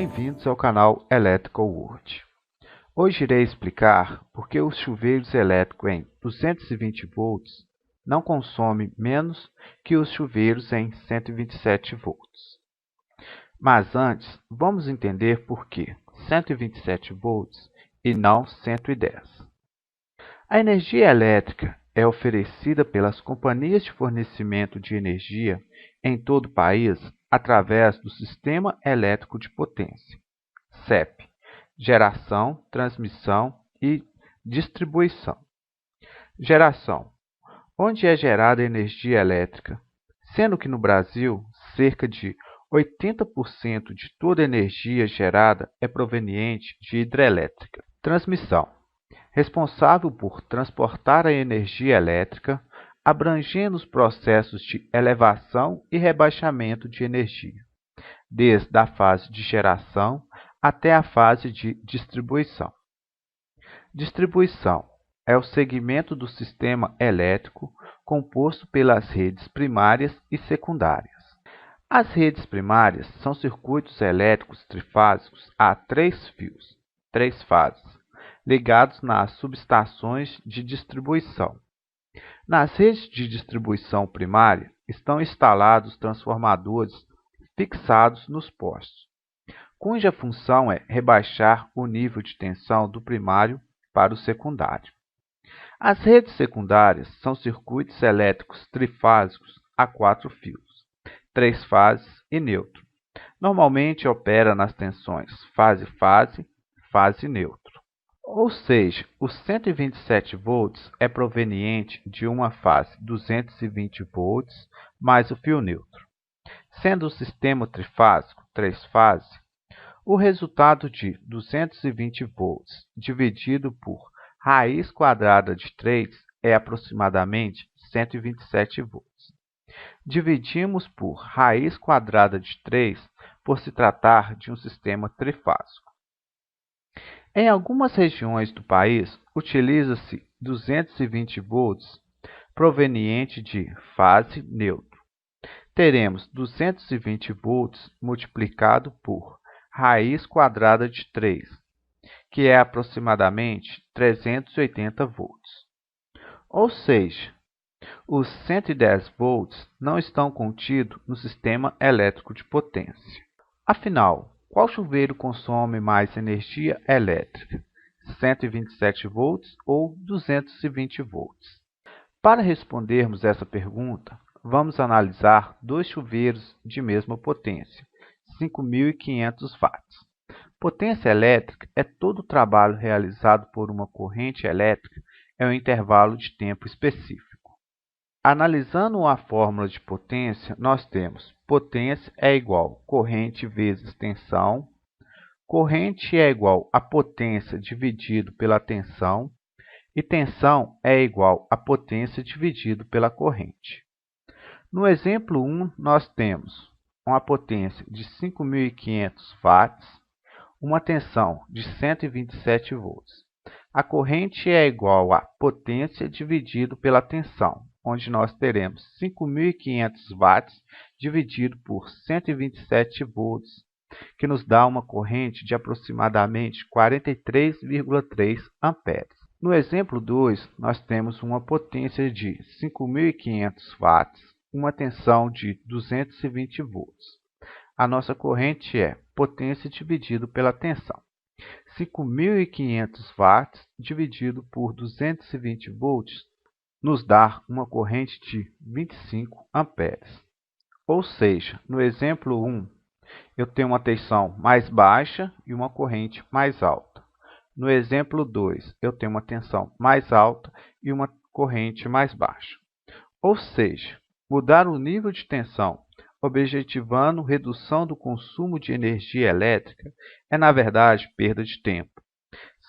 Bem-vindos ao canal Electrical World. Hoje irei explicar por que os chuveiros elétricos em 220 volts não consomem menos que os chuveiros em 127 volts. Mas antes, vamos entender por que 127 volts e não 110. A energia elétrica é oferecida pelas companhias de fornecimento de energia em todo o país através do Sistema Elétrico de Potência, SEP, geração, transmissão e distribuição. Geração, onde é gerada energia elétrica, sendo que no Brasil, cerca de 80% de toda a energia gerada é proveniente de hidrelétrica. Transmissão, responsável por transportar a energia elétrica, abrangendo os processos de elevação e rebaixamento de energia, desde a fase de geração até a fase de distribuição. Distribuição é o segmento do sistema elétrico composto pelas redes primárias e secundárias. As redes primárias são circuitos elétricos trifásicos a 3 fios, 3 fases, ligados nas subestações de distribuição. Nas redes de distribuição primária estão instalados transformadores fixados nos postes, cuja função é rebaixar o nível de tensão do primário para o secundário. As redes secundárias são circuitos elétricos trifásicos a 4 fios, 3 fases e neutro. Normalmente opera nas tensões fase-fase, fase-neutro. Ou seja, os 127 volts é proveniente de uma fase 220 volts mais o fio neutro. Sendo o sistema trifásico 3 fases, o resultado de 220 volts dividido por raiz quadrada de 3 é aproximadamente 127 volts. Dividimos por raiz quadrada de 3 por se tratar de um sistema trifásico. Em algumas regiões do país, utiliza-se 220 volts proveniente de fase neutro. Teremos 220 volts multiplicado por raiz quadrada de 3, que é aproximadamente 380 volts. Ou seja, os 110 volts não estão contidos no sistema elétrico de potência. Afinal, qual chuveiro consome mais energia elétrica, 127 volts ou 220 volts? Para respondermos essa pergunta, vamos analisar dois chuveiros de mesma potência, 5.500 watts. Potência elétrica é todo o trabalho realizado por uma corrente elétrica em um intervalo de tempo específico. Analisando a fórmula de potência, nós temos potência é igual a corrente vezes tensão, corrente é igual a potência dividido pela tensão e tensão é igual a potência dividido pela corrente. No exemplo 1, nós temos uma potência de 5.500 watts, uma tensão de 127 volts. A corrente é igual a potência dividido pela tensão, onde nós teremos 5.500 watts dividido por 127 volts, que nos dá uma corrente de aproximadamente 43,3 amperes. No exemplo 2, nós temos uma potência de 5.500 watts, uma tensão de 220 volts. A nossa corrente é potência dividido pela tensão. 5.500 watts dividido por 220 volts nos dá uma corrente de 25 amperes. Ou seja, no exemplo 1, eu tenho uma tensão mais baixa e uma corrente mais alta. No exemplo 2, eu tenho uma tensão mais alta e uma corrente mais baixa. Ou seja, mudar o nível de tensão, objetivando redução do consumo de energia elétrica, é na verdade perda de tempo,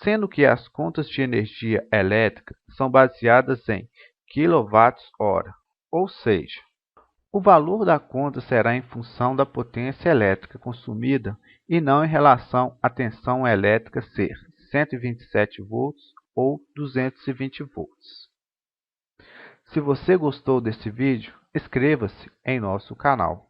sendo que as contas de energia elétrica são baseadas em kWh, ou seja, o valor da conta será em função da potência elétrica consumida e não em relação à tensão elétrica ser 127 volts ou 220 volts. Se você gostou desse vídeo, inscreva-se em nosso canal.